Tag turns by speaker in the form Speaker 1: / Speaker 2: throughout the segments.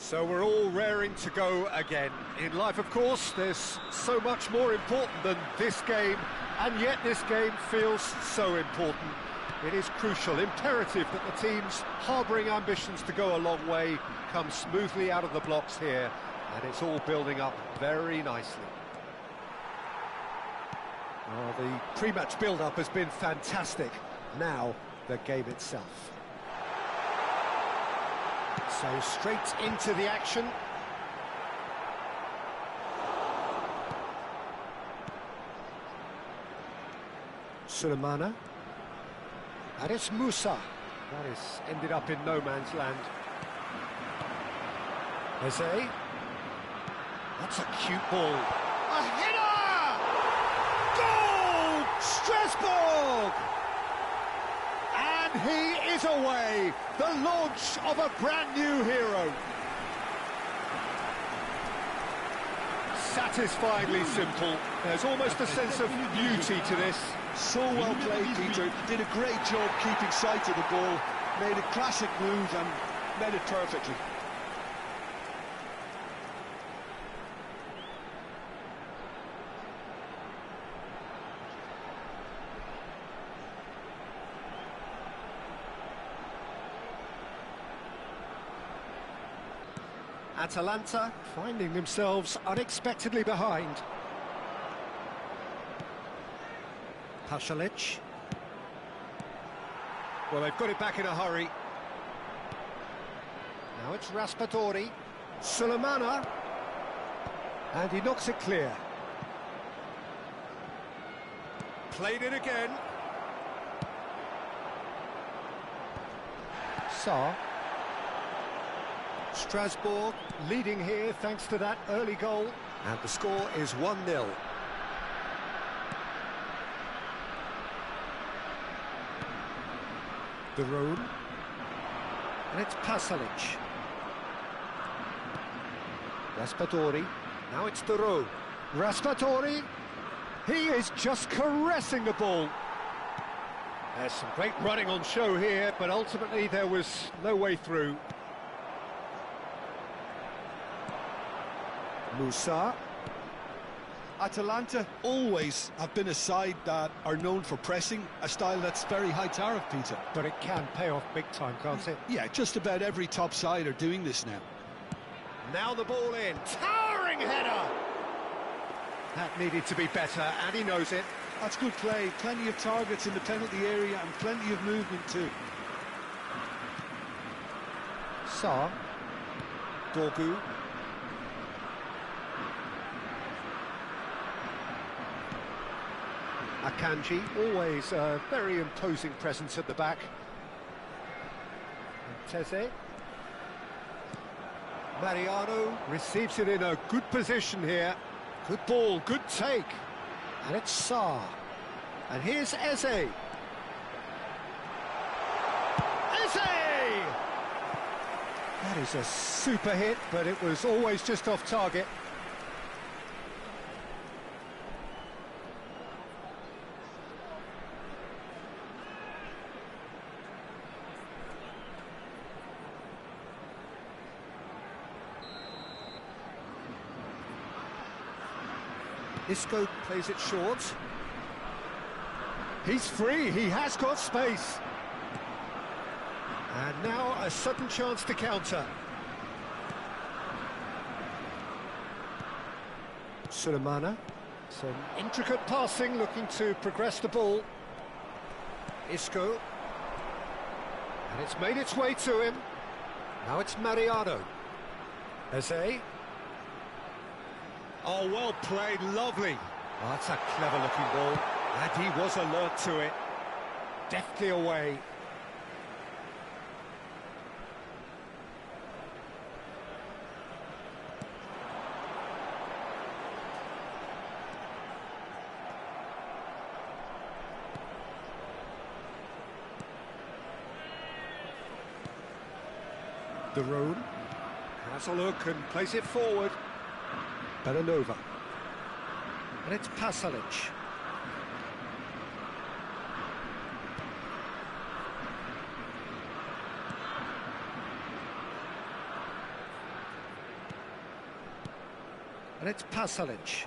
Speaker 1: So we're all raring to go again. In life, of course, there's so much more important than this game, and yet this game feels so important. It is crucial, imperative that the teams harbouring ambitions to go a long way come smoothly out of the blocks here, and it's all building up very nicely. Oh, the pre-match build-up has been fantastic. Now, the game itself. So straight into the action. Sulemana. And it's Musa. That is ended up in no man's land. Edisi. That's a cute ball. A header! Goal! Strasbourg! And he is away. The launch of a brand new hero. Satisfyingly simple. There's almost a sense of beauty to this.
Speaker 2: So well played, Peter. Did a great job keeping sight of the ball. Made a classic move and made it perfectly.
Speaker 1: Atalanta finding themselves unexpectedly behind. Pasalic. Well, they've got it back in a hurry. Now it's Raspadori. Sulemana. And he knocks it clear. Played it again. Sarr. Strasbourg leading here thanks to that early goal. And the score is 1-0. The Rhone, and it's Pasalic. Raspadori, now it's the Rhone. Raspadori, he is just caressing the ball. There's some great running on show here, but ultimately there was no way through. Musa.
Speaker 2: Atalanta always have been a side that are known for pressing, a style that's very high tariff, Peter.
Speaker 1: But it can pay off big time, can't it?
Speaker 2: Yeah, just about every top side are doing this now.
Speaker 1: Now the ball in, towering header! That needed to be better, and he knows it.
Speaker 2: That's good play, plenty of targets in the penalty area and plenty of movement too.
Speaker 1: Sarr. Dorgu. Akanji, always a very imposing presence at the back. Teze. Mariano receives it in a good position here. Good ball, good take. And it's Sarr. And here's Edisi. Edisi! That is a super hit, but it was always just off target. Isco plays it short. He's free, he has got space. And now a sudden chance to counter. Sulemana. Some intricate passing, looking to progress the ball. Isco. And it's made its way to him. Now it's Mariano. Edisi. Oh, well played, lovely. Oh, that's a clever-looking ball, and he was alert to it. Deftly away. The Rhone has a look and plays it forward. Belanova. And it's Pasalic. And it's Pasalic.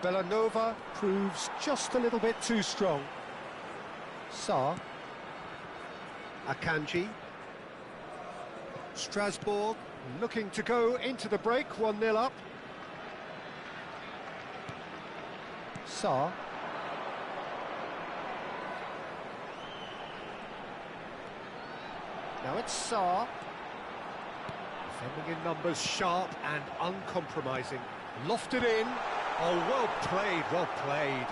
Speaker 1: Bellanova proves just a little bit too strong. Sarr. Akanji. Strasbourg looking to go into the break, 1-0 up. Sarr. Now it's Sarr. Defending in numbers, sharp and uncompromising. Lofted in. Oh, well played, well played.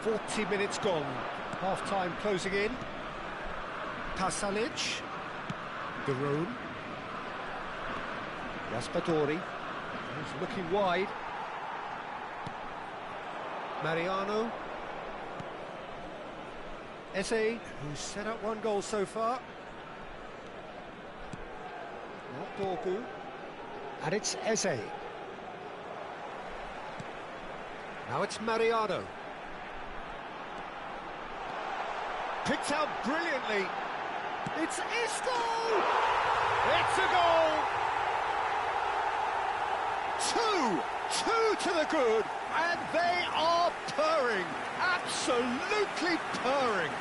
Speaker 1: 40 minutes gone. Half-time closing in. Pasalic. Derun. Raspadori. He's looking wide. Mariano. Eze, who's set up one goal so far. Not Dorgu. And it's Eze. Now it's Mariano. Picked out brilliantly. It's Isco! It's a goal! Two to the good, and they are purring, absolutely purring.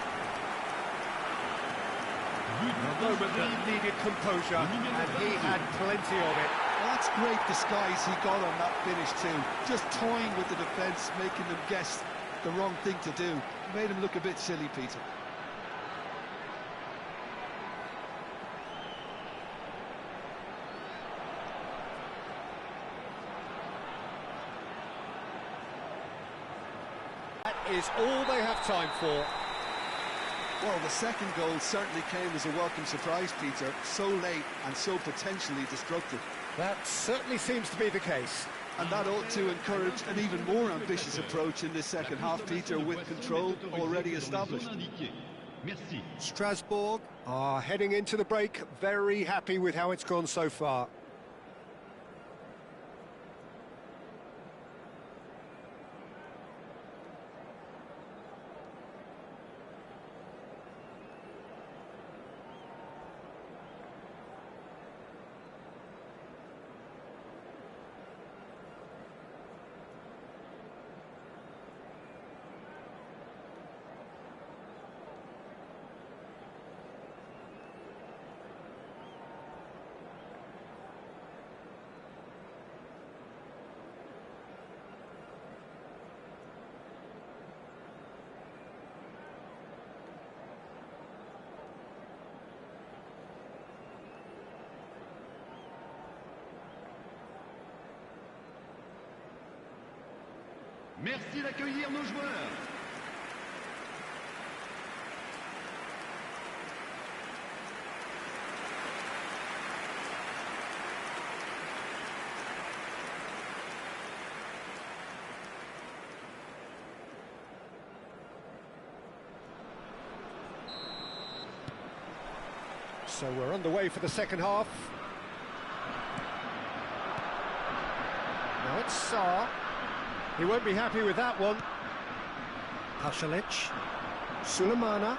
Speaker 1: A moment that needed composure, and he had plenty of it.
Speaker 2: Well, that's great disguise he got on that finish too. Just toying with the defence, making them guess the wrong thing to do. Made him look a bit silly, Peter.
Speaker 1: That is all they have time for.
Speaker 2: Well, the second goal certainly came as a welcome surprise, Peter. So late and so potentially destructive.
Speaker 1: That certainly seems to be the case.
Speaker 2: And that ought to encourage an even more ambitious approach in this second half, Peter, with control already established.
Speaker 1: Strasbourg are heading into the break, very happy with how it's gone so far.
Speaker 3: Merci d'accueillir nos joueurs.
Speaker 1: So we're underway for the second half. Now it's Sarr. He won't be happy with that one. Pasalic. Sulemana.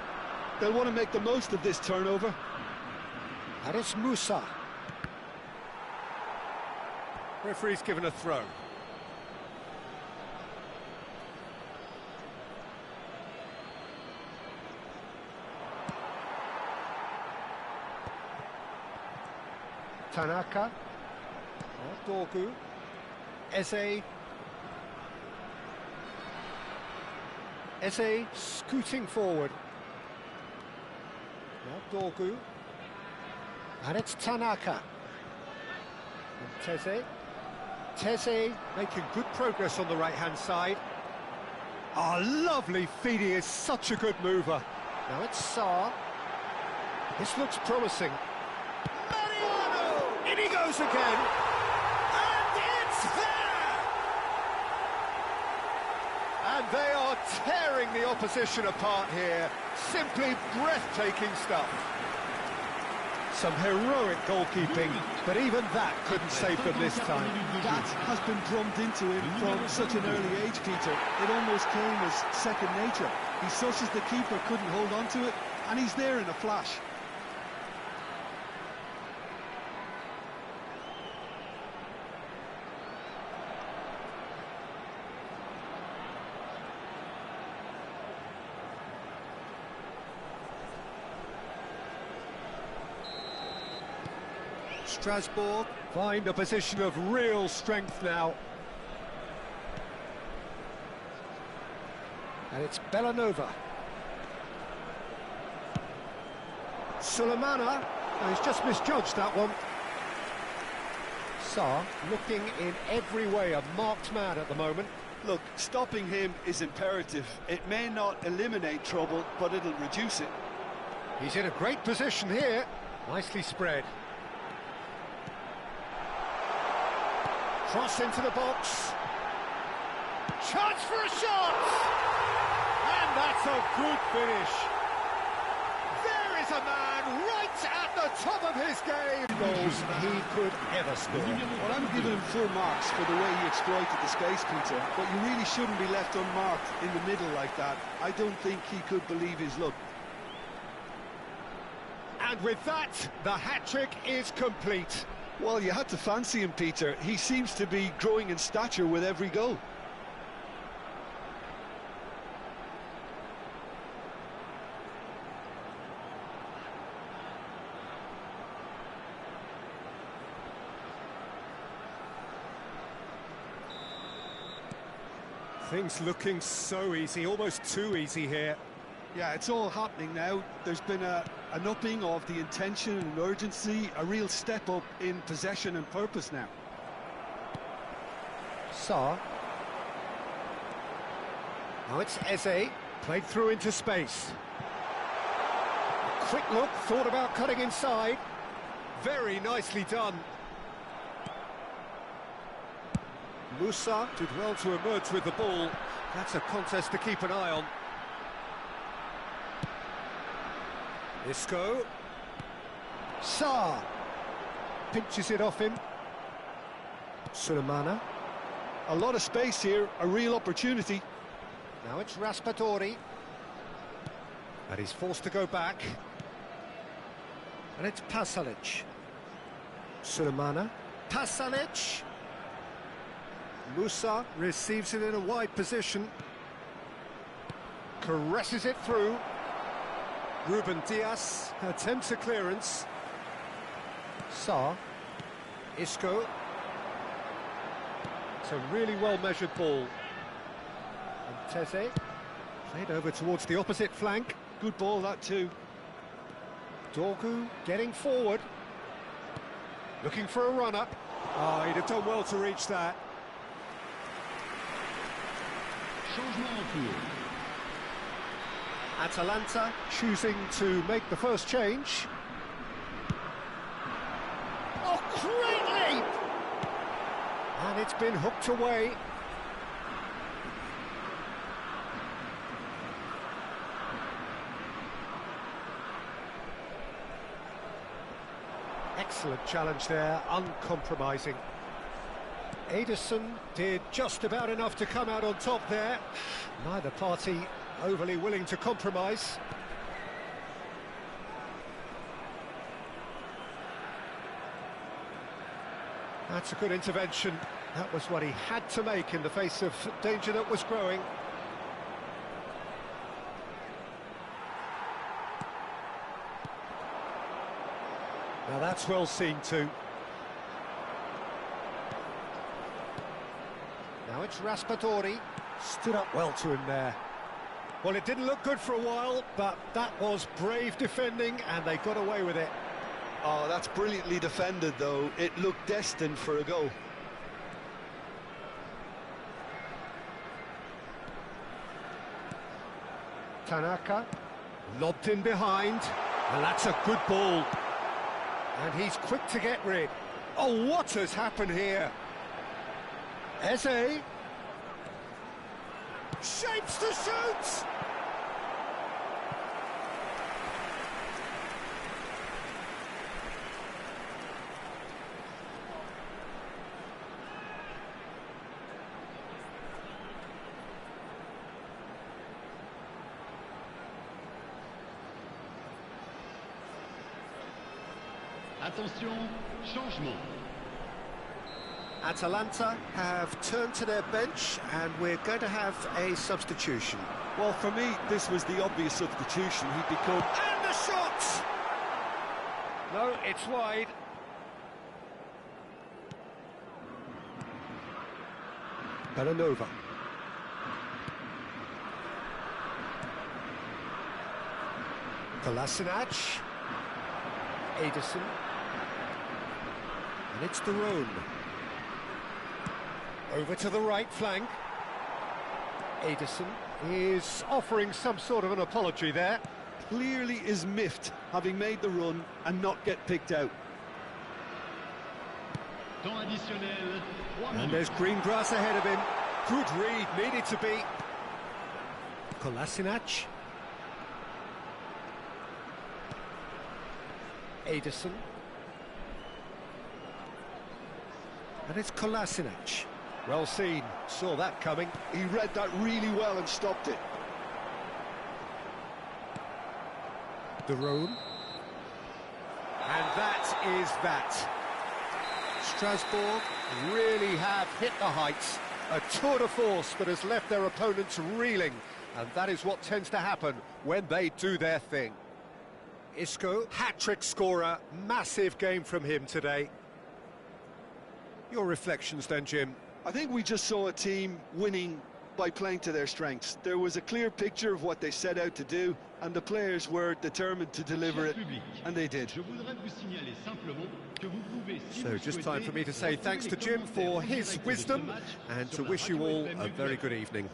Speaker 2: They'll want to make the most of this turnover.
Speaker 1: And it's Musa. Referee's given a throw. Tanaka. Dorgu. Eze. Eze scooting forward. Now Dorgu. And it's Tanaka. And Teze. Teze making good progress on the right-hand side. Ah, lovely feed. He is such a good mover. Now it's Sarr. This looks promising. Mariano! In he goes again. And it's there! And they are tearing the opposition apart here. Simply breathtaking stuff. Some heroic goalkeeping, but even that couldn't save them this time.
Speaker 2: That has been drummed into him from such an early age, Peter. It almost came as second nature. He susses the keeper couldn't hold on to it, and he's there in a flash.
Speaker 1: Strasbourg find a position of real strength now. And it's Bellanova. Sulemana. Oh, he's just misjudged that one. Sarr looking in every way a marked man at the moment.
Speaker 2: Look, stopping him is imperative. It may not eliminate trouble, but it'll reduce it.
Speaker 1: He's in a great position here. Nicely spread. Cross into the box. Chance for a shot! And that's a good finish. There is a man right at the top of his game. Goals he could ever score.
Speaker 2: Well, I'm giving him full marks for the way he exploited the space, Peter, but you really shouldn't be left unmarked in the middle like that. I don't think he could believe his luck.
Speaker 1: And with that, the hat-trick is complete.
Speaker 2: Well, you had to fancy him, Peter. He seems to be growing in stature with every goal.
Speaker 1: Things looking so easy, almost too easy here.
Speaker 2: Yeah, it's all happening now. There's been an upping of the intention and urgency, a real step up in possession and purpose now.
Speaker 1: Sarr. Now it's Eze, played through into space. A quick look, thought about cutting inside. Very nicely done. Musa did well to emerge with the ball. That's a contest to keep an eye on. Isco. Sarr pinches it off him. Sulemana.
Speaker 2: A lot of space here, a real opportunity.
Speaker 1: Now it's Raspadori. And he's forced to go back. And it's Pasalic. Sulemana. Pasalic. Musa receives it in a wide position. Caresses it through. Ruben Dias attempts a clearance. Sarr. Isco. It's a really well-measured ball. And Teze played over towards the opposite flank.
Speaker 2: Good ball, that too.
Speaker 1: Dorgu getting forward. Looking for a run-up. Oh, he'd have done well to reach that. Atalanta choosing to make the first change. Oh, great leap! And it's been hooked away. Excellent challenge there, uncompromising. Edisi did just about enough to come out on top there. Neither party overly willing to compromise. That's a good intervention. That was what he had to make in the face of danger that was growing. Now that's well seen too. Now it's Raspadori. Stood up well to him there. Well, it didn't look good for a while, but that was brave defending, and they got away with it.
Speaker 2: Oh, that's brilliantly defended, though. It looked destined for a goal.
Speaker 1: Tanaka, lobbed in behind, and that's a good ball. And he's quick to get rid. Oh, what has happened here? Eze. Shapes to shoot!
Speaker 3: Attention, changement.
Speaker 1: Atalanta have turned to their bench and we're going to have a substitution.
Speaker 2: Well, for me, this was the obvious substitution. He'd become...
Speaker 1: And the shot! No, it's wide. Belanova. Kolasinac. Edisi. And it's the Rome. Over to the right flank. Edison is offering some sort of an apology there.
Speaker 2: Clearly is miffed, having made the run and not get picked out.
Speaker 3: Temps additionnel. 3
Speaker 1: And
Speaker 3: minutes.
Speaker 1: there's green grass ahead of him. Good read, needed to be. Kolasinac. Edison. And it's Kolasinac. Well seen, saw that coming.
Speaker 2: He read that really well and stopped it.
Speaker 1: The Rome. And that is that. Strasbourg really have hit the heights. A tour de force that has left their opponents reeling. And that is what tends to happen when they do their thing. Isco, hat-trick scorer, massive game from him today. Your reflections then, Jim?
Speaker 2: I think we just saw a team winning by playing to their strengths. There was a clear picture of what they set out to do, and the players were determined to deliver it, and they did.
Speaker 3: Je voudrais vous signaler simplement que vous pouvez, si
Speaker 1: So
Speaker 3: vous
Speaker 1: just
Speaker 3: souhaitez,
Speaker 1: time for me to say
Speaker 3: retrouver
Speaker 1: thanks
Speaker 3: les
Speaker 1: to Jim
Speaker 3: commentaires
Speaker 1: for
Speaker 3: en
Speaker 1: his
Speaker 3: direct de ce
Speaker 1: wisdom
Speaker 3: match
Speaker 1: and
Speaker 3: sur
Speaker 1: to
Speaker 3: la
Speaker 1: wish you
Speaker 3: radio
Speaker 1: all
Speaker 3: FM
Speaker 1: a very
Speaker 3: Club.
Speaker 1: good evening.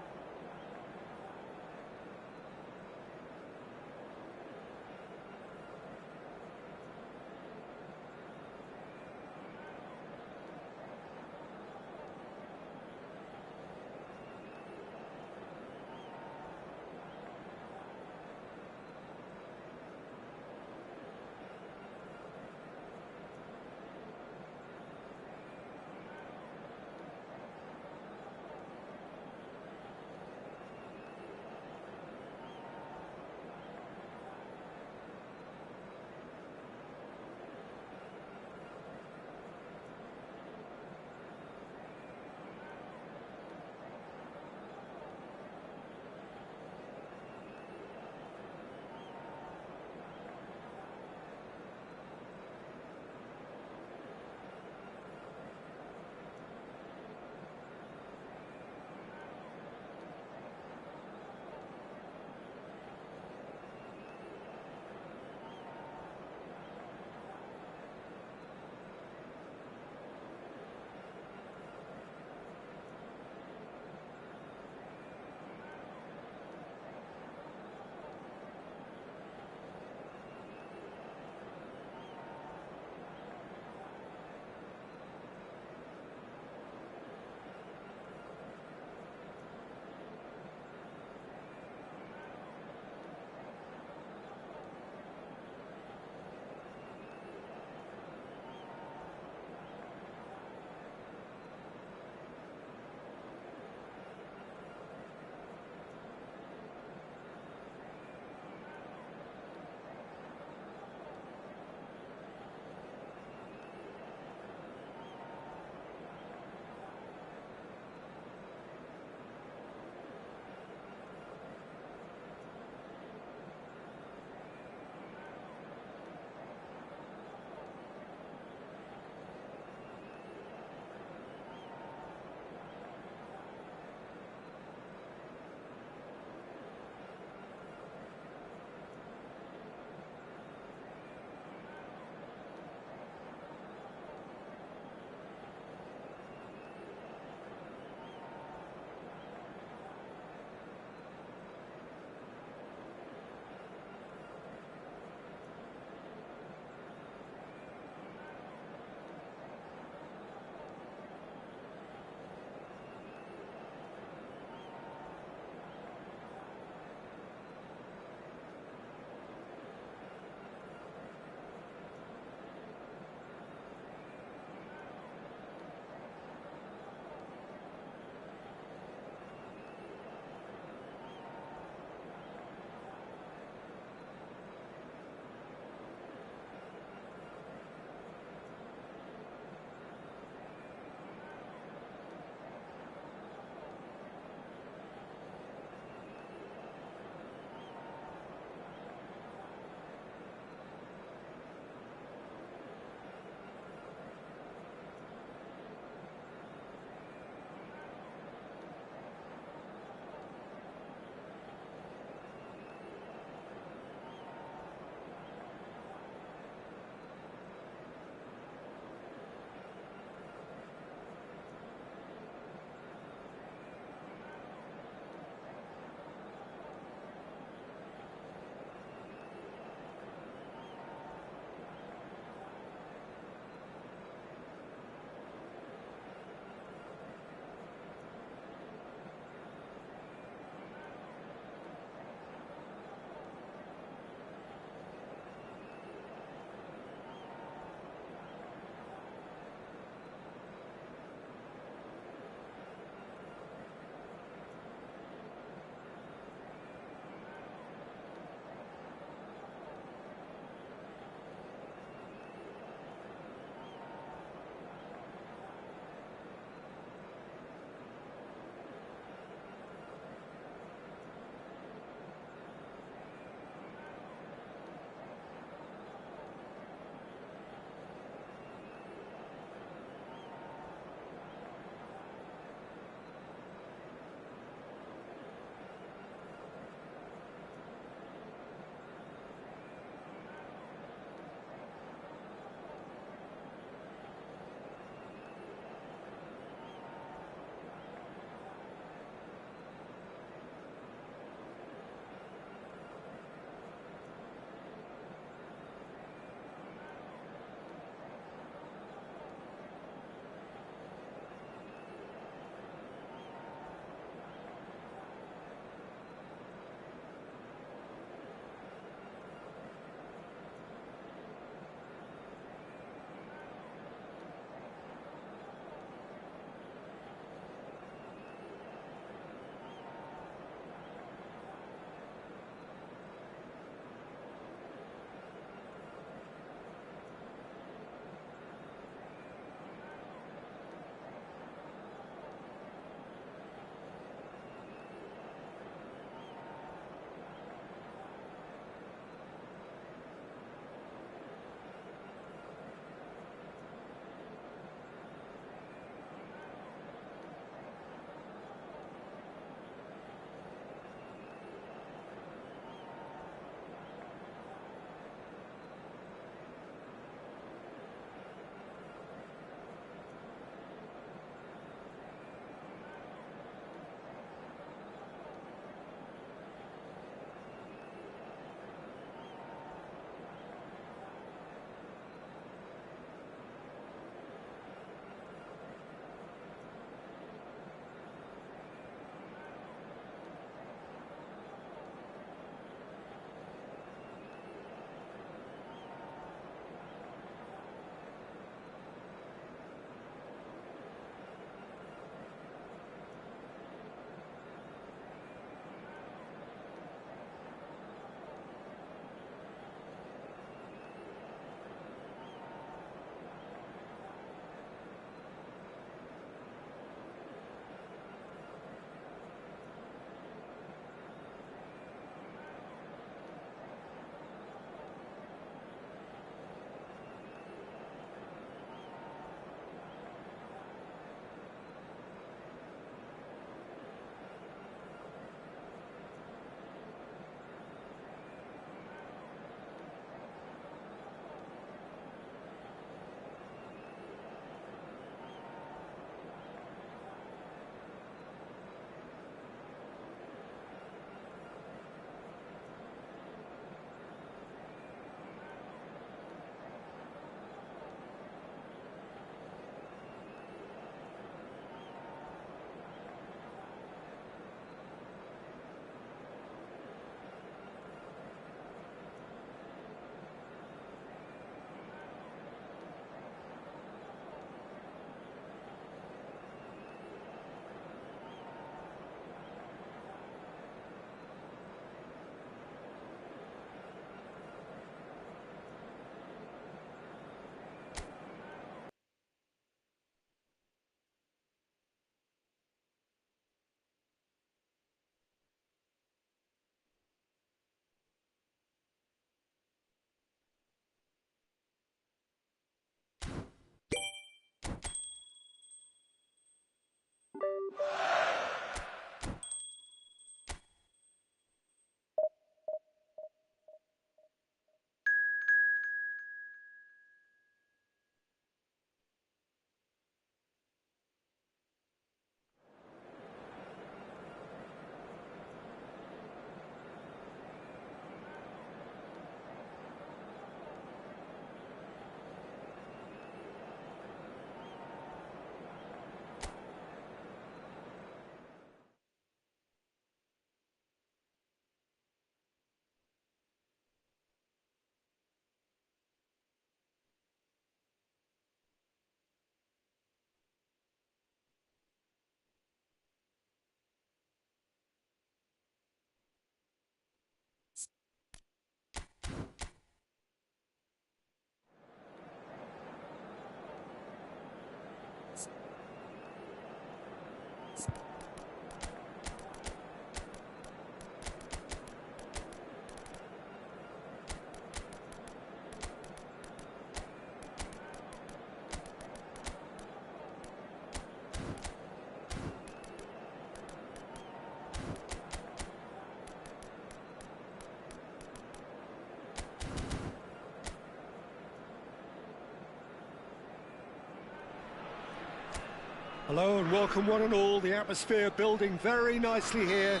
Speaker 1: Hello and welcome one and all. The atmosphere building very nicely here.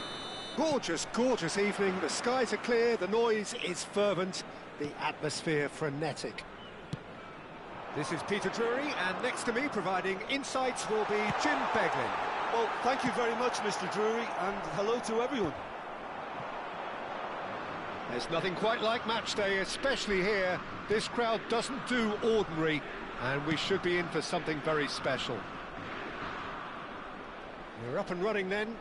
Speaker 1: Gorgeous, gorgeous evening. The skies are clear, the noise is fervent, the atmosphere frenetic. This is Peter Drury, and next to me providing insights will be Jim Beglin.
Speaker 2: Well, thank you very much, Mr. Drury, and hello to everyone.
Speaker 1: There's nothing quite like match day, especially here. This crowd doesn't do ordinary, and we should be in for something very special. We're up and running then.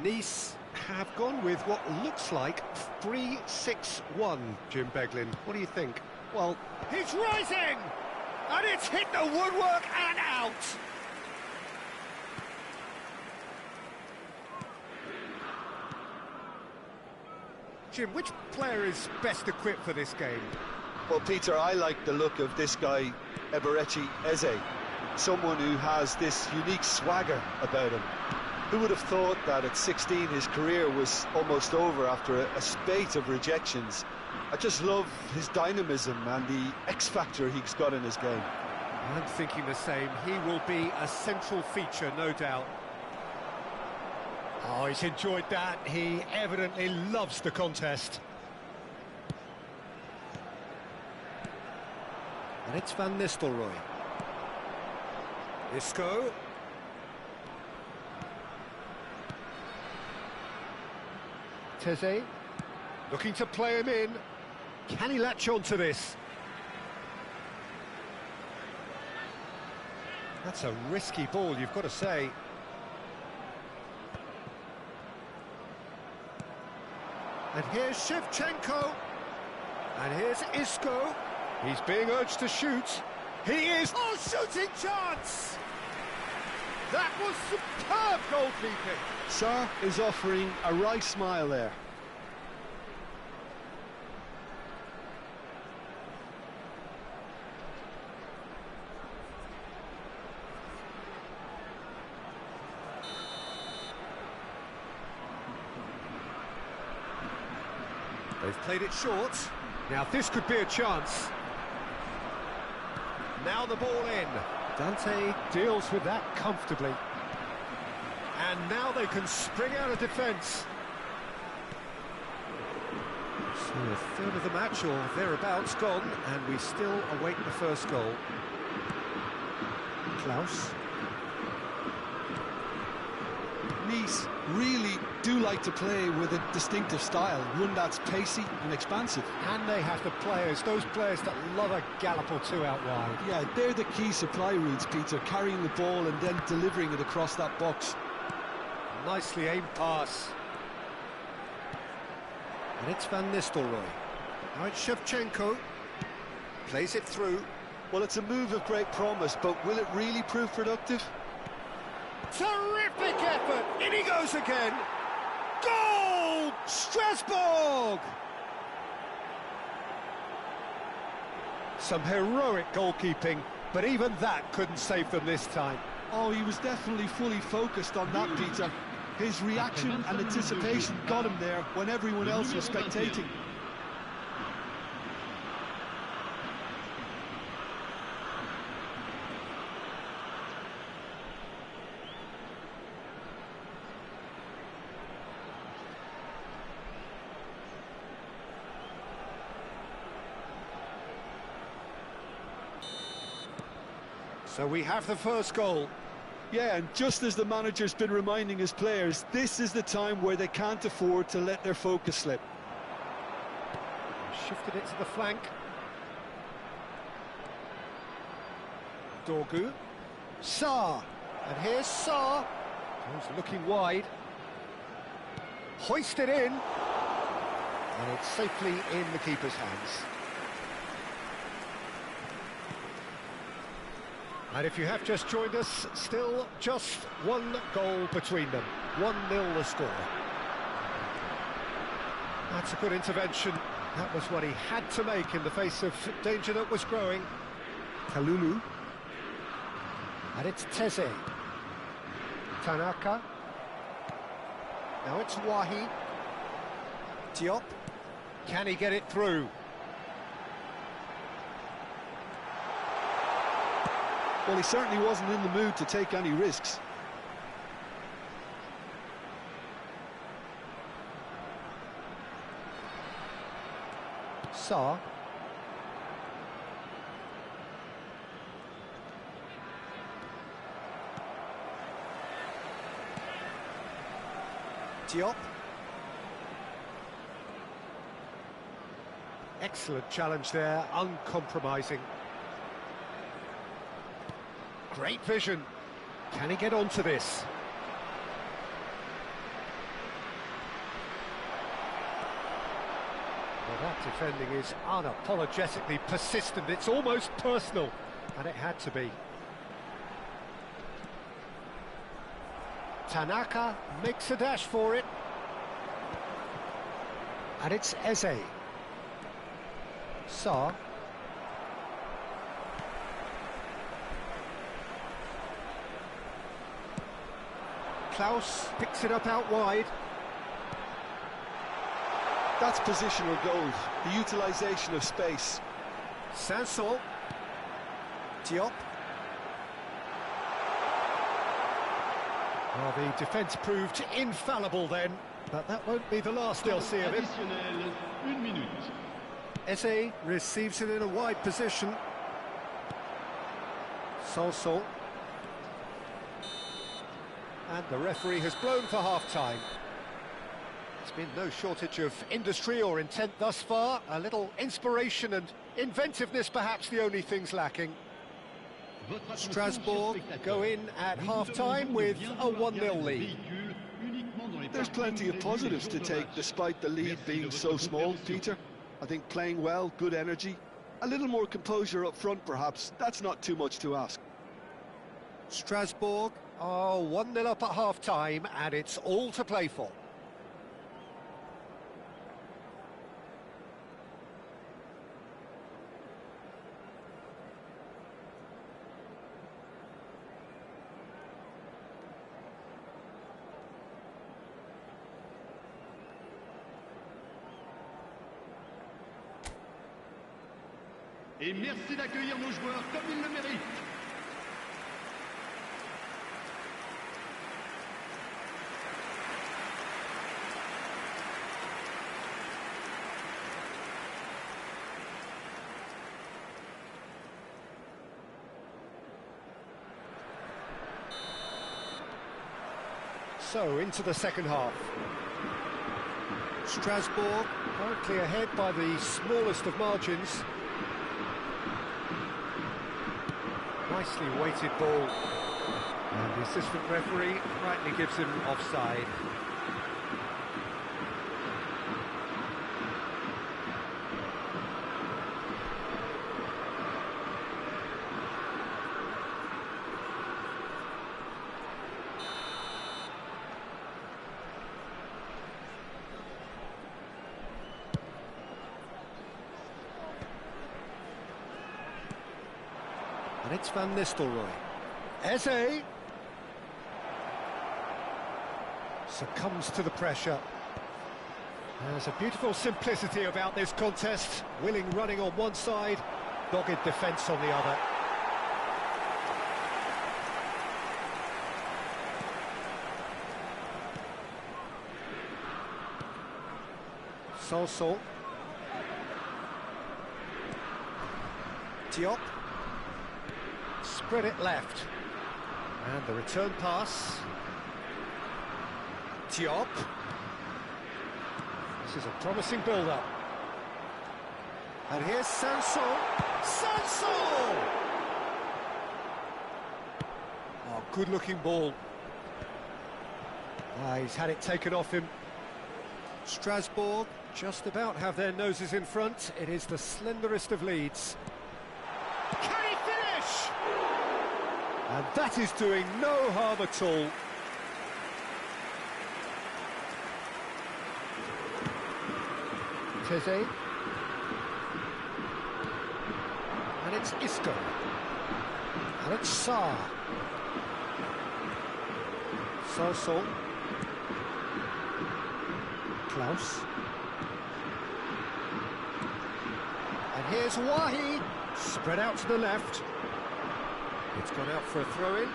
Speaker 1: Nice have gone with what looks like 3-6-1, Jim Beglin. What do you think? Well, he's rising! And it's hit the woodwork and out! Jim, which player is best equipped for this game?
Speaker 2: Well, Peter, I like the look of this guy, Edisi, someone who has this unique swagger about him. Who would have thought that at 16 his career was almost over after a spate of rejections? I just love his dynamism and the X-factor he's got in his game.
Speaker 1: I'm thinking the same. He will be a central feature, no doubt. Oh, he's enjoyed that. He evidently loves the contest. And it's Van Nistelrooy. Isco. Teze. Looking to play him in. Can he latch on to this? That's a risky ball, you've got to say. And here's Shevchenko. And here's Isco. He's being urged to shoot. He is... Oh, shooting chance! That was superb goalkeeping.
Speaker 2: Sarr is offering a wry smile there.
Speaker 1: They've played it short. Now this could be a chance. Now the ball in. Dante deals with that comfortably. And now they can spring out of defence. So a third of the match or thereabouts gone, and we still await the first goal. Klaus.
Speaker 2: Nice really do like to play with a distinctive style, one that's pacey and expansive.
Speaker 1: And they have the players, those players that love a gallop or two out wide.
Speaker 2: Yeah, they're the key supply routes, Peter, carrying the ball and then delivering it across that box.
Speaker 1: Nicely aimed pass. And it's Van Nistelrooy. Now it's Shevchenko. Plays it through.
Speaker 2: Well, it's a move of great promise, but will it really prove productive?
Speaker 1: Terrific effort! In he goes again! Goal! Strasbourg! Some heroic goalkeeping, but even that couldn't save them this time.
Speaker 2: Oh, he was definitely fully focused on that, Peter. His reaction and anticipation got him there when everyone else was spectating.
Speaker 1: So we have the first goal.
Speaker 2: Yeah, and just as the manager's been reminding his players, this is the time where they can't afford to let their focus slip.
Speaker 1: Shifted it to the flank. Dorgu. Sarr. And here's Sarr. Goes looking wide. Hoisted in. And it's safely in the keeper's hands. And if you have just joined us, still just one goal between them. 1-0 the score. That's a good intervention. That was what he had to make in the face of danger that was growing. Kalulu. And it's Teze. Tanaka. Now it's Wahi. Diop. Can he get it through?
Speaker 2: Well, he certainly wasn't in the mood to take any risks.
Speaker 1: Sarr. Diop. Excellent challenge there, uncompromising. Great vision. Can he get onto this? Well, that defending is unapologetically persistent. It's almost personal, and it had to be. Tanaka makes a dash for it. And it's Eze. Sarr. Klaus picks it up out wide.
Speaker 2: That's positional gold, the utilisation of space.
Speaker 1: Sanson. Diop. Well, the defence proved infallible then, but that won't be the last they'll see of him.
Speaker 3: Additionnel, 1 minute.
Speaker 1: Eze receives it in a wide position. Sanson. And the referee has blown for half-time. There's been no shortage of industry or intent thus far. A little inspiration and inventiveness, perhaps the only things lacking. Strasbourg go in at half-time with a 1-0 lead.
Speaker 2: There's plenty of positives to take despite the lead being so small, Peter. I think playing well, good energy, a little more composure up front perhaps, that's not too much to ask.
Speaker 1: Strasbourg are 1-0 up at half-time, and it's all to play for.
Speaker 3: Et merci d'accueillir nos joueurs comme ils le méritent.
Speaker 1: So, into the second half. Strasbourg currently ahead by the smallest of margins. Nicely weighted ball. And the assistant referee rightly gives him offside. And it's Van Nistelrooy. Eze succumbs to the pressure. There's a beautiful simplicity about this contest. Willing running on one side, dogged defence on the other. Sanson. Diop. Spread it left. And the return pass. Diop. This is a promising build-up. And here's Sanson. Sanson! Oh, good-looking ball. He's had it taken off him. Strasbourg just about have their noses in front. It is the slenderest of leads. Can he finish? And that is doing no harm at all. Teze. And it's Isco. And it's Sarr. Sanson. Klaus. And here's Wahi. Spread out to the left. It's gone out for a throw-in.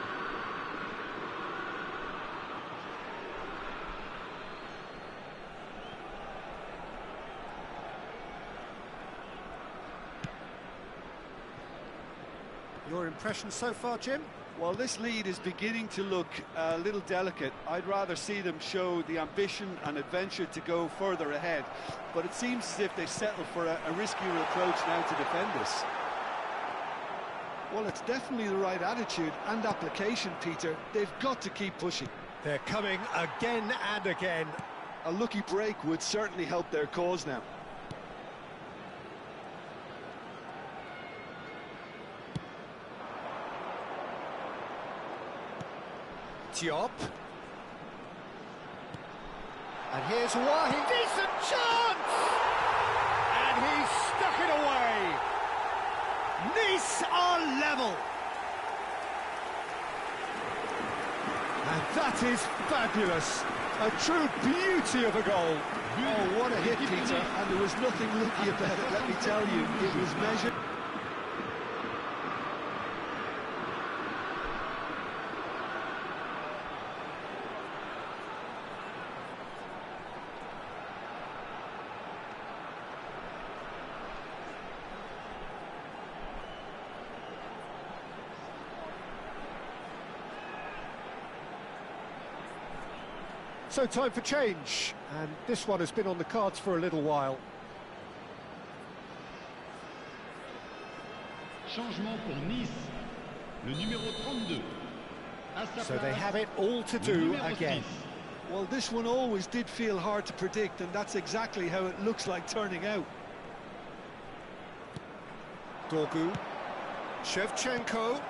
Speaker 1: Your impression so far, Jim?
Speaker 2: Well, this lead is beginning to look a little delicate. I'd rather see them show the ambition and adventure to go further ahead. But it seems as if they settle for a riskier approach now to defend this. Well, it's definitely the right attitude and application, Peter. They've got to keep pushing.
Speaker 1: They're coming again and again.
Speaker 2: A lucky break would certainly help their cause now.
Speaker 1: Diop. And here's Wahi. Decent chance! And he's stuck it away. Nice are level. And that is fabulous. A true beauty of a goal.
Speaker 2: Oh, what a hit, Peter. And there was nothing lucky about it, let me tell you. It was measured.
Speaker 1: So time for change, and this one has been on the cards for a little while.
Speaker 3: Changement pour Nice. Le numéro 32.
Speaker 1: So they have it all to do again.
Speaker 2: Well, this one always did feel hard to predict, and that's exactly how it looks like turning out.
Speaker 1: Dorgu. Shevchenko.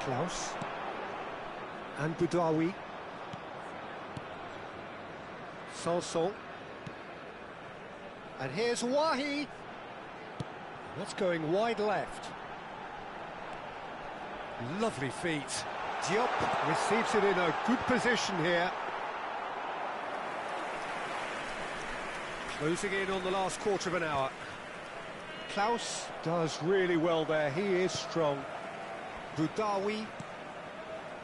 Speaker 1: Klaus. And Boudaoui. Sanson. And here's Wahi. That's going wide left. Lovely feet. Diop receives it in a good position here. Closing in on the last quarter of an hour. Klaus does really well there. He is strong. Boudaoui,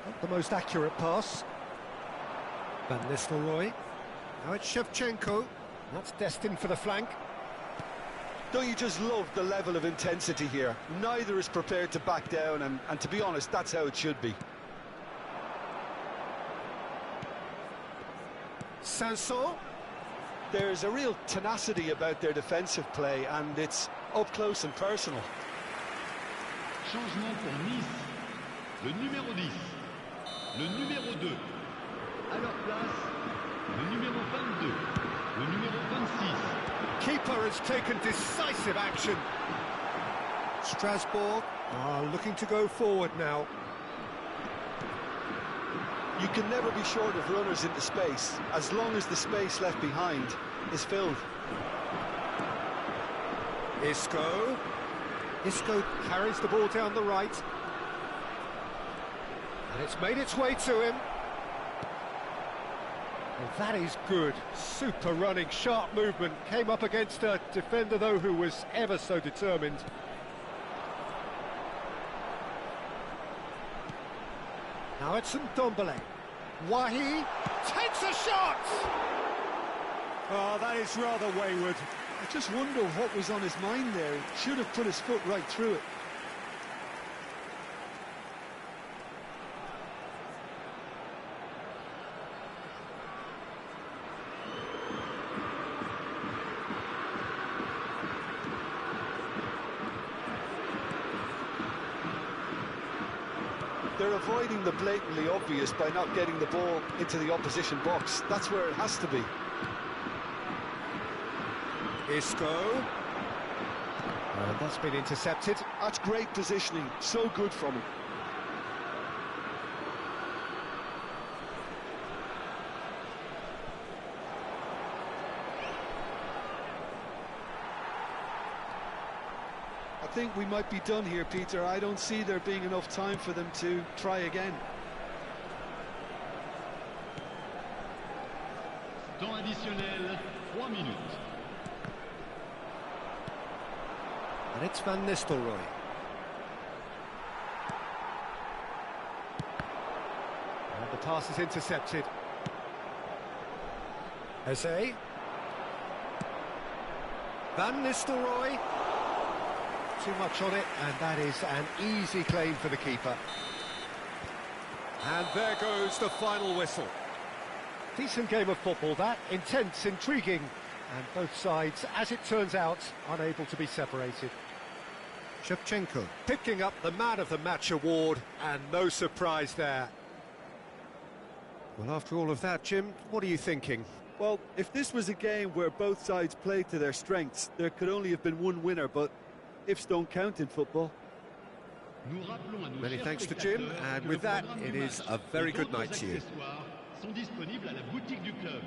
Speaker 1: not the most accurate pass. Van Nistelrooy. Now it's Shevchenko. That's destined for the flank.
Speaker 2: Don't you just love the level of intensity here? Neither is prepared to back down, and to be honest, that's how it should be.
Speaker 1: Sanson.
Speaker 2: There's a real tenacity about their defensive play, and it's up close and personal.
Speaker 3: Changement pour Nice. Le numéro 10. Le numéro 2. À leur place, le numéro 22. Le numéro 26.
Speaker 1: Keeper has taken decisive action. Strasbourg are looking to go forward now.
Speaker 2: You can never be short of runners into space, as long as the space left behind is filled.
Speaker 1: Isco. Isco carries the ball down the right. And it's made its way to him. Well, that is good. Super running, sharp movement. Came up against a defender, though, who was ever so determined. Now it's Ndombele. Wahi takes a shot! Oh, that is rather wayward.
Speaker 2: I just wonder what was on his mind there. He should have put his foot right through it. They're avoiding the blatantly obvious by not getting the ball into the opposition box. That's where it has to be.
Speaker 1: Isco. And that's been intercepted.
Speaker 2: That's great positioning. So good from him. I think we might be done here, Peter. I don't see there being enough time for them to try again.
Speaker 3: Temps additionnel, 3 minutes.
Speaker 1: And it's Van Nistelrooy. And the pass is intercepted. Edisi. Van Nistelrooy. Too much on it, and that is an easy claim for the keeper. And there goes the final whistle. Decent game of football, that. Intense, intriguing, and both sides, as it turns out, unable to be separated. Shevchenko picking up the Man of the Match award, and no surprise there. Well, after all of that, Jim, what are you thinking?
Speaker 2: Well, if this was a game where both sides played to their strengths, there could only have been one winner, but ifs don't count in football.
Speaker 1: Many thanks to Jim, and with that, it is a very good night to you.
Speaker 3: Sont disponibles à la boutique du club.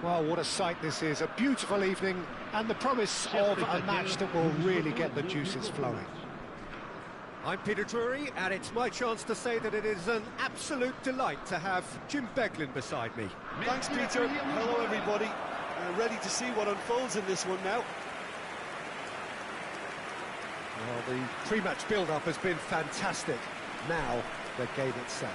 Speaker 1: Well, what a sight this is. A beautiful evening and the promise of a match that will really get the juices flowing. I'm Peter Drury, and it's my chance to say that it is an absolute delight to have Jim Beglin beside me.
Speaker 2: Thanks, Peter. Hello, everybody. Ready to see what unfolds in this one now.
Speaker 1: Well, the pre-match build-up has been fantastic. Now, the game itself.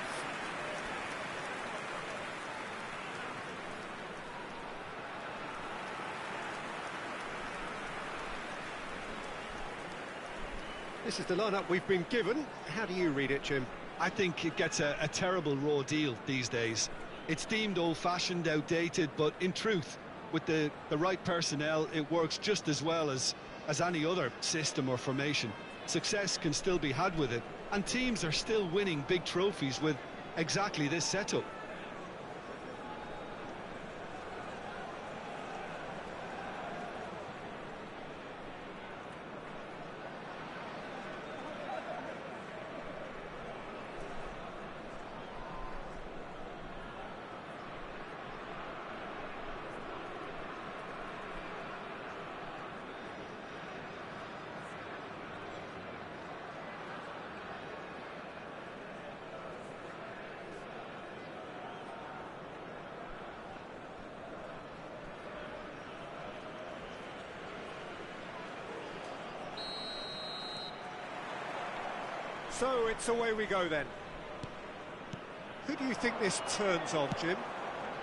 Speaker 1: This is the lineup we've been given. How do you read it, Jim?
Speaker 2: I think it gets a terrible raw deal these days. It's deemed old-fashioned, outdated, but in truth, with the right personnel, it works just as well as any other system or formation. Success can still be had with it, and teams are still winning big trophies with exactly this setup.
Speaker 1: So it's away we go then. Who do you think this turns on, Jim?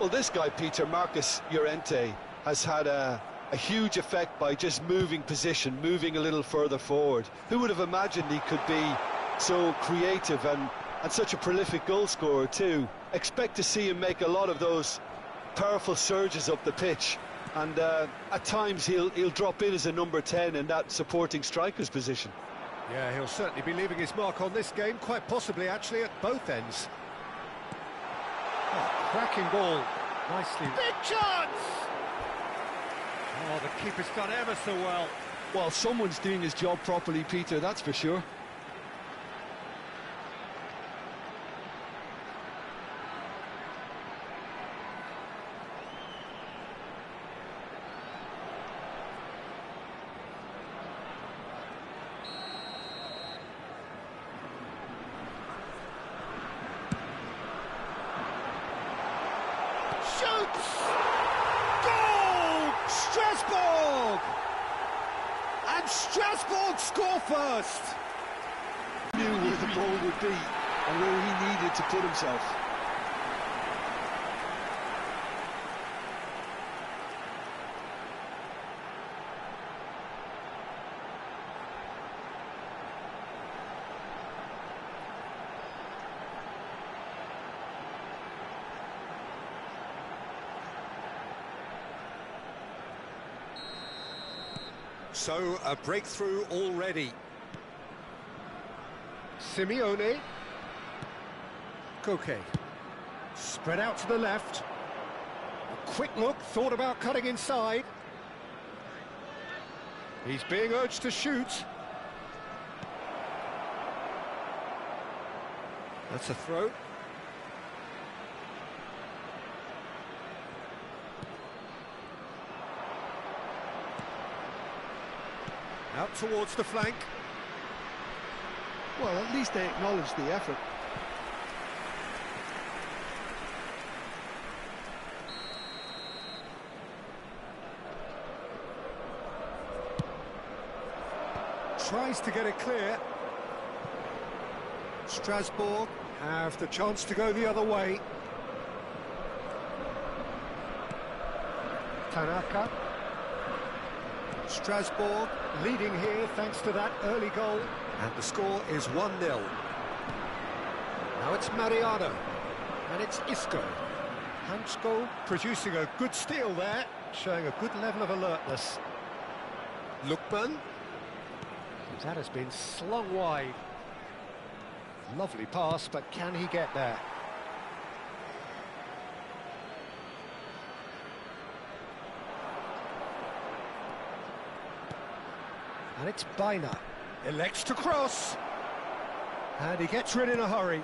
Speaker 2: Well, this guy, Peter, Marcus Llorente, has had a huge effect by just moving position, moving a little further forward. Who would have imagined he could be so creative and such a prolific goal scorer too? Expect to see him make a lot of those powerful surges up the pitch, and at times he'll drop in as a number 10 in that supporting striker's position.
Speaker 1: Yeah, he'll certainly be leaving his mark on this game, quite possibly actually at both ends. Oh, cracking ball. Nicely. Big chance! Oh, the keeper's done ever so well.
Speaker 2: Well, someone's doing his job properly, Peter, that's for sure.
Speaker 1: Shoots! Goal! Strasbourg! And Strasbourg score first!
Speaker 2: Knew where the ball would be and where he needed to put himself.
Speaker 1: So, a breakthrough already. Simeone. Koke. Spread out to the left. A quick look, thought about cutting inside. He's being urged to shoot. That's a throw. Out towards the flank.
Speaker 2: Well, at least they acknowledge the effort.
Speaker 1: Tries to get it clear. Strasbourg have the chance to go the other way. Tanaka. Strasbourg leading here thanks to that early goal, and the score is 1-0. Now it's Mariano, and it's Isco. Hansko producing a good steal there, showing a good level of alertness. Lookman. That has been slung wide. Lovely pass, but can he get there? And it's Baina. Elects to cross. And he gets rid in a hurry.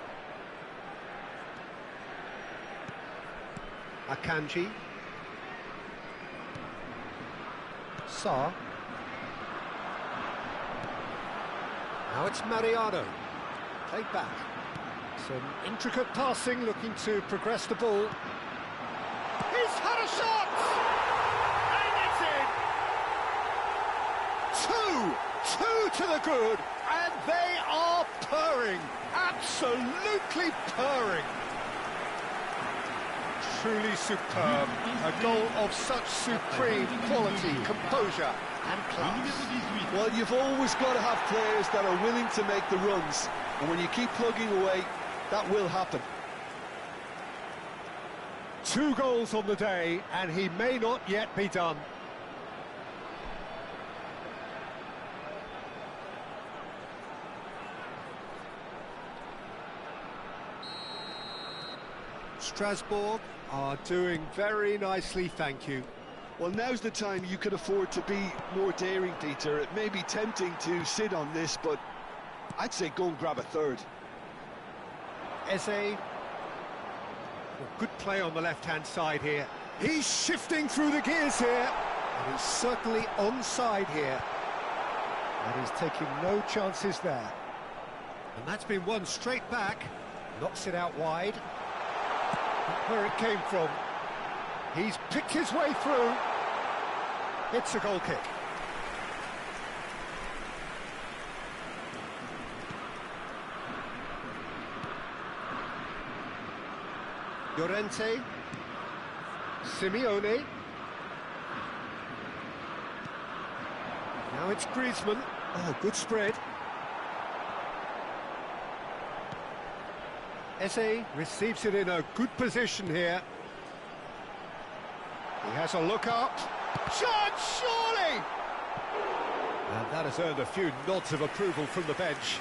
Speaker 1: Akanji. Sarr. Now it's Mariano. Played back. Some intricate passing, looking to progress the ball. He's had a shot! And it's in! Two to the good, and they are purring. Absolutely purring. Truly superb. A goal of such supreme quality, composure and class.
Speaker 2: Well, you've always got to have players that are willing to make the runs, and when you keep plugging away, that will happen.
Speaker 1: 2 goals on the day, and he may not yet be done. Strasbourg are doing very nicely, thank you.
Speaker 2: Well, now's the time you could afford to be more daring, Peter. It may be tempting to sit on this, but I'd say go and grab a third.
Speaker 1: Eze. Well, good play on the left-hand side here. He's shifting through the gears here, and he's certainly onside here. And he's taking no chances there. And that's been won straight back. Knocks it out wide. Not where it came from. He's picked his way through. It's a goal kick. Llorente. Simeone. Now it's Griezmann. Oh, good spread. Eze receives it in a good position here. He has a look up. Shot, surely! And that has earned a few nods of approval from the bench.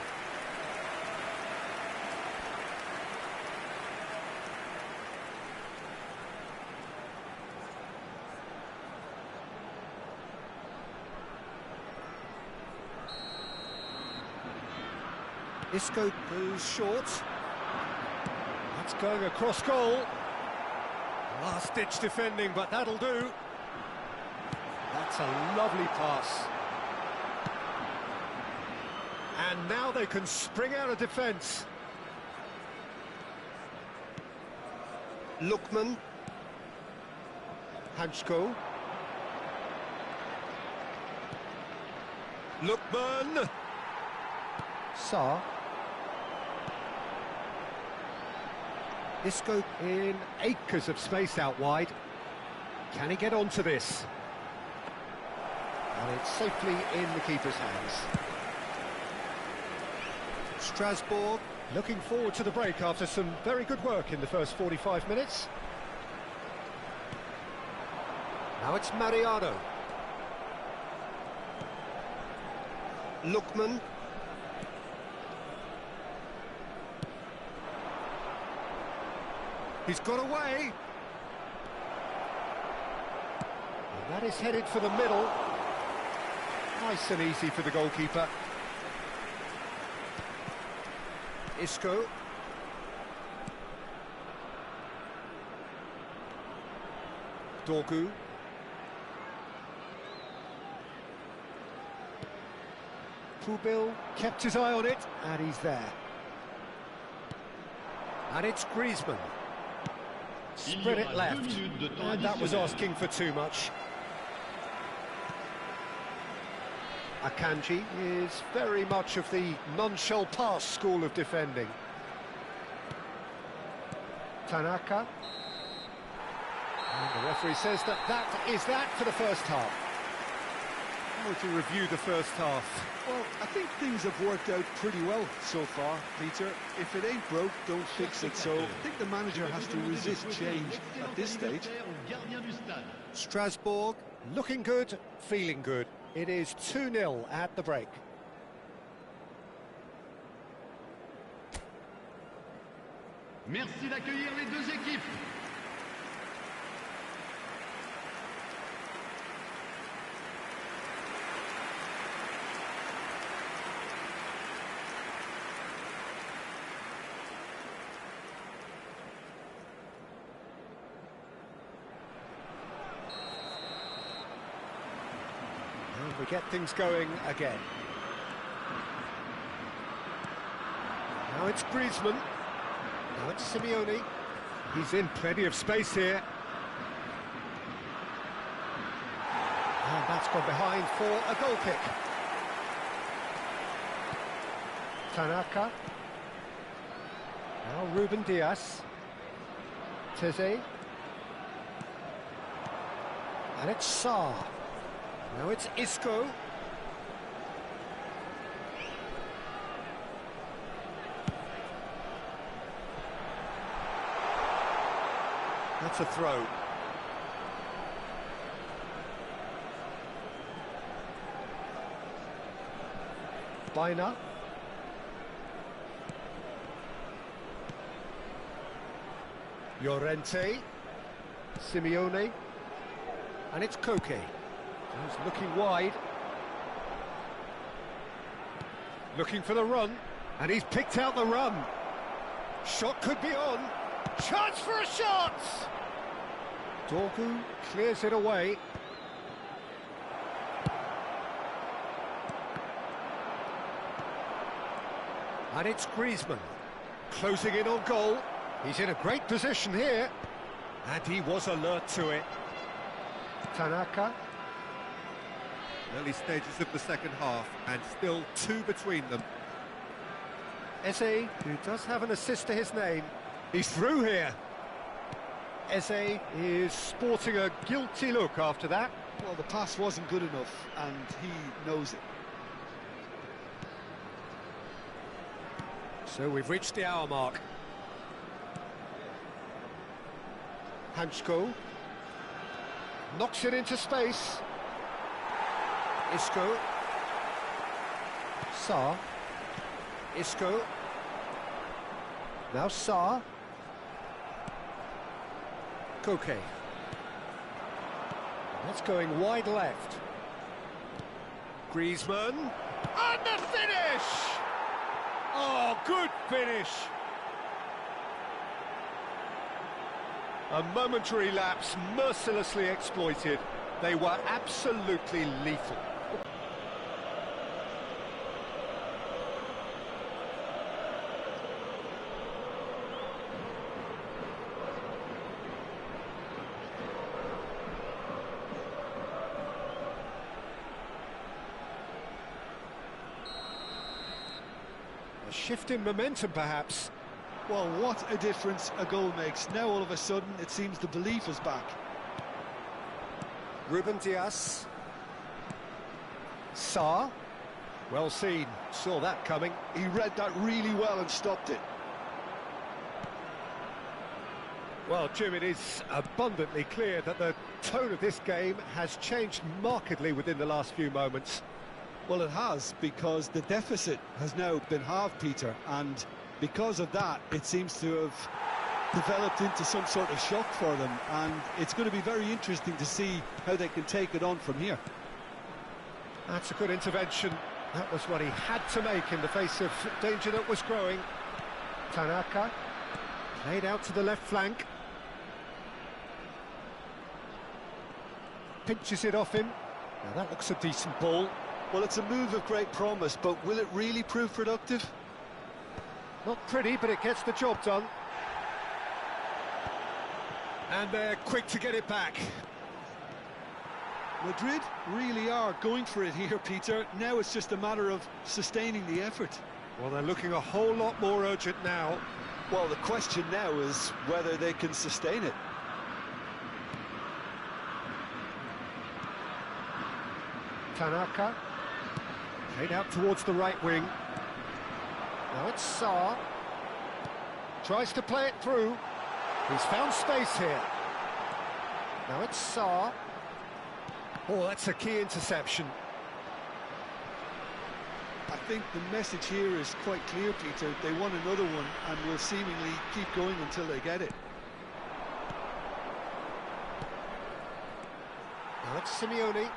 Speaker 1: Isco goes short. That's going across goal. Last-ditch defending, but that'll do. That's a lovely pass. And now they can spring out of defence. Lookman. Hanchko. Lookman. Sarr. Isco in acres of space out wide. Can he get onto this? And it's safely in the keeper's hands. Strasbourg looking forward to the break after some very good work in the first 45 minutes. Now it's Mariano. Lookman. He's got away. And that is headed for the middle. Nice and easy for the goalkeeper. Isco. Dorgu. Pubil kept his eye on it, and he's there. And it's Griezmann. Spread it left, and that was asking for too much. Akanji is very much of the none-shall-pass school of defending. Tanaka. And the referee says that is that for the first half. How would you review the first half?
Speaker 2: Well, I think things have worked out pretty well so far, Peter. If it ain't broke, don't fix it. So I think the manager has to resist change at this stage.
Speaker 1: Strasbourg looking good, feeling good. It is 2-0 at the break.
Speaker 3: Merci d'accueillir les deux équipes.
Speaker 1: We get things going again. Now it's Griezmann. Now it's Simeone. He's in plenty of space here. And that's gone behind for a goal kick. Tanaka. Now Ruben Dias. Teze. And it's Sarr. Now it's Isco. That's a throw. Baina. Llorente. Simeone. And it's Koke. He's looking wide. Looking for the run. And he's picked out the run. Shot could be on. Chance for a shot! Dorgu clears it away. And it's Griezmann, closing in on goal. He's in a great position here, and he was alert to it. Tanaka.
Speaker 4: Early stages of the second half, and still 2 between them.
Speaker 1: Eze, who does have an assist to his name. He's through here. Eze is sporting a guilty look after that.
Speaker 2: Well, the pass wasn't good enough, and he knows it.
Speaker 1: So we've reached the hour mark. Hanchko knocks it into space. Isco. Sarr. Isco. Now Sarr. Koke. That's going wide left. Griezmann. And the finish! Oh, good finish! A momentary lapse mercilessly exploited. They were absolutely lethal. A shift in momentum, perhaps.
Speaker 2: Well, what a difference a goal makes. Now, all of a sudden, it seems the belief is back.
Speaker 1: Ruben Dias. Sarr. Well seen. Saw that coming.
Speaker 2: He read that really well and stopped it.
Speaker 1: Well, Jim, it is abundantly clear that the tone of this game has changed markedly within the last few moments.
Speaker 2: Well, it has, because the deficit has now been halved, Peter, and because of that, it seems to have developed into some sort of shock for them, and it's going to be very interesting to see how they can take it on from here.
Speaker 1: That's a good intervention. That was what he had to make in the face of danger that was growing. Tanaka played out to the left flank. Pinches it off him. Now that looks a decent ball.
Speaker 2: Well, it's a move of great promise, but will it really prove productive?
Speaker 1: Not pretty, but it gets the job done. And they're quick to get it back.
Speaker 2: Madrid really are going for it here, Peter. Now it's just a matter of sustaining the effort.
Speaker 1: Well, they're looking a whole lot more urgent now.
Speaker 2: Well, the question now is whether they can sustain it.
Speaker 1: Tanaka played out towards the right wing. Now it's Sarr. Tries to play it through. He's found space here. Now it's Sarr. Oh, that's a key interception.
Speaker 2: I think the message here is quite clear, Peter. They want another one and will seemingly keep going until they get it.
Speaker 1: Now it's Simeone.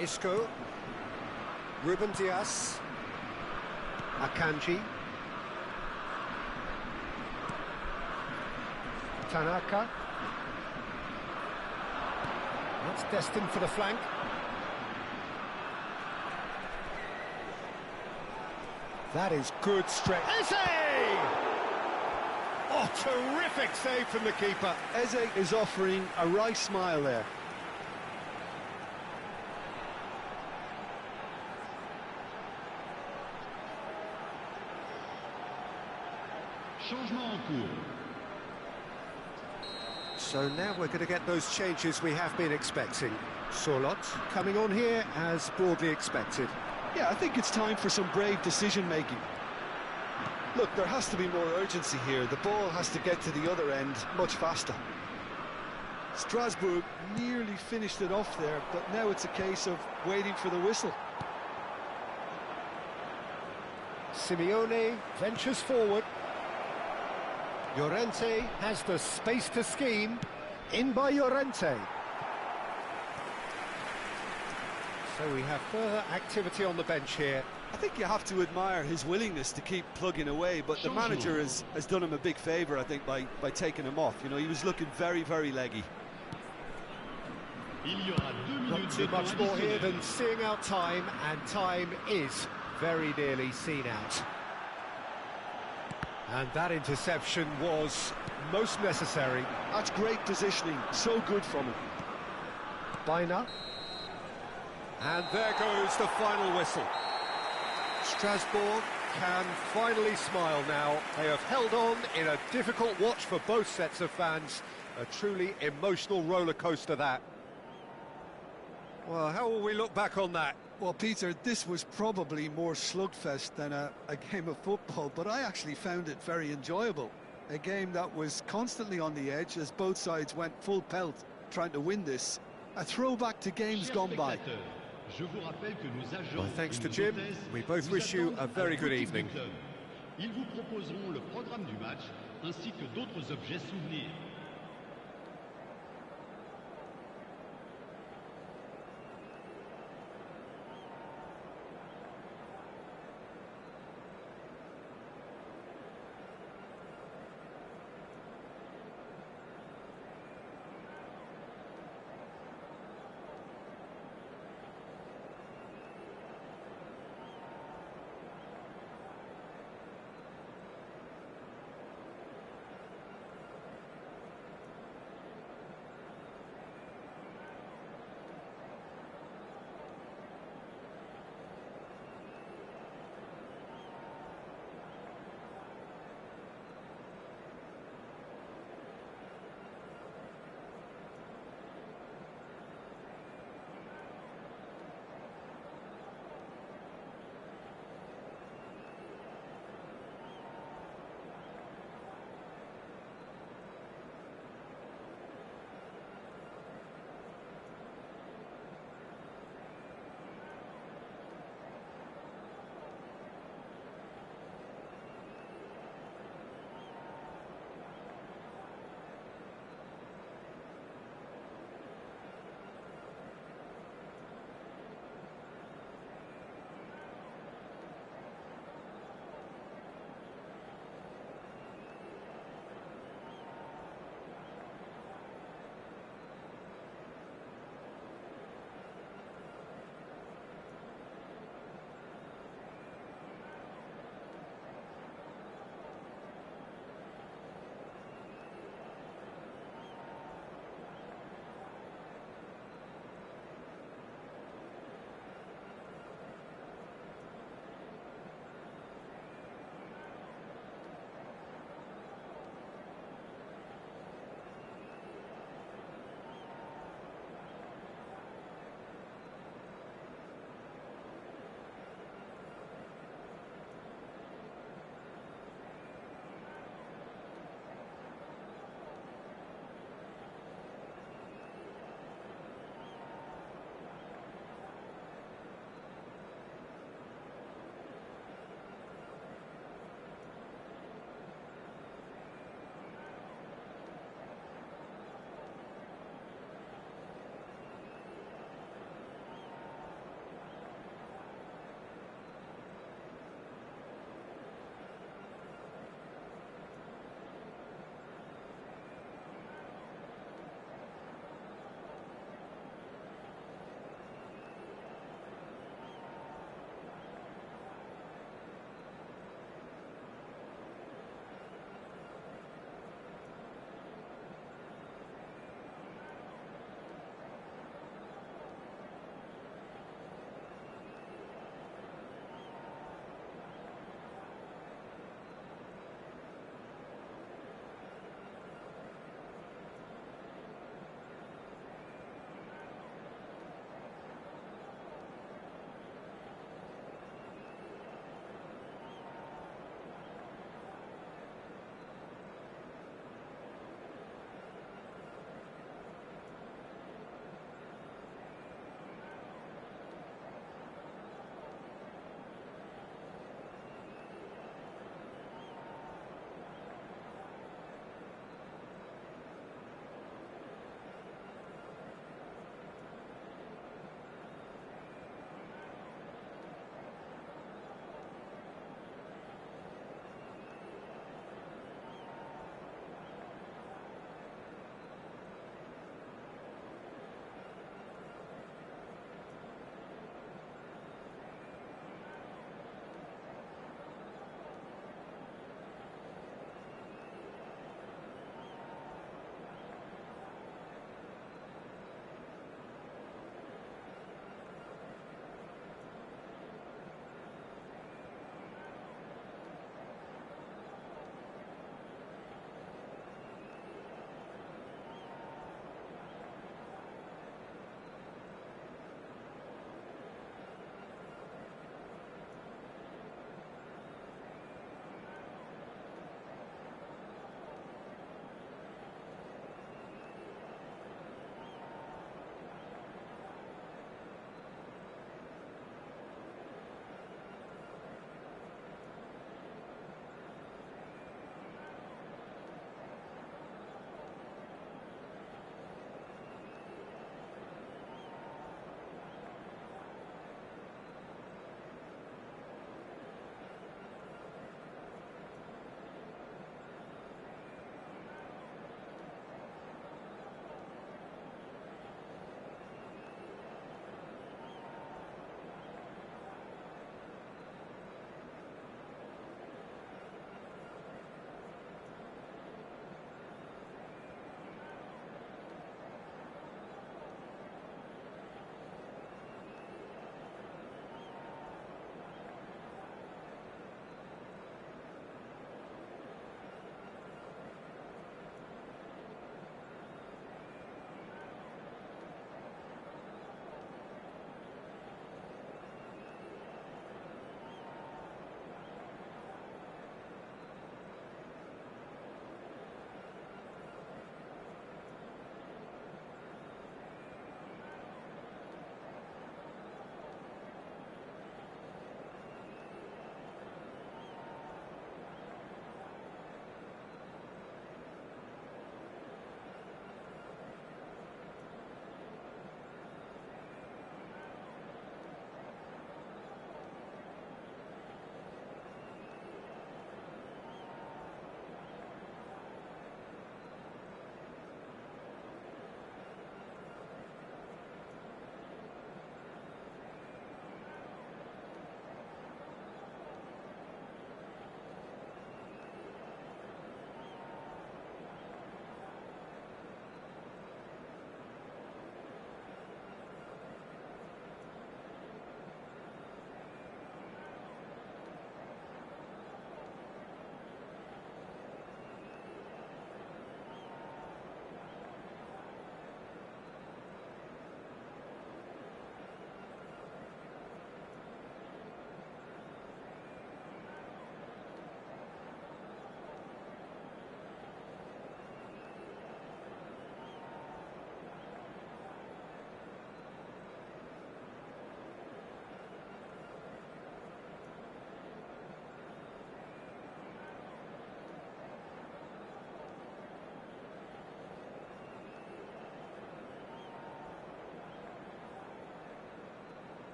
Speaker 1: Isco. Ruben Dias. Akanji. Tanaka. That's destined for the flank. That is good strength. Eze! Oh, terrific save from the keeper.
Speaker 2: Eze is offering a wry smile there.
Speaker 3: Changement en cours.
Speaker 1: So now we're going to get those changes we have been expecting. Sorloth coming on here as broadly expected.
Speaker 2: Yeah, I think it's time for some brave decision-making. Look, there has to be more urgency here. The ball has to get to the other end much faster. Strasbourg nearly finished it off there, but now it's a case of waiting for the whistle.
Speaker 1: Simeone ventures forward. Llorente has the space to scheme. In by Llorente. So we have further activity on the bench here.
Speaker 2: I think you have to admire his willingness to keep plugging away, but the manager has done him a big favour, I think, by taking him off. You know, he was looking very, very leggy.
Speaker 1: Not too much more here than seeing out time, and time is very nearly seen out. And that interception was most necessary.
Speaker 2: That's great positioning, so good from him.
Speaker 1: Baina. And there goes the final whistle. Strasbourg can finally smile now. They have held on in a difficult watch for both sets of fans. A truly emotional roller coaster, that. Well, how will we look back on that?
Speaker 2: Well, Peter, this was probably more slugfest than a game of football, but I actually found it very enjoyable. A game that was constantly on the edge as both sides went full pelt trying to win this. A throwback to games gone by.
Speaker 1: Well, thanks to Jim, we both wish you a very good evening.
Speaker 3: Ils vous proposeront le programme du match ainsi que d'autres objets souvenirs.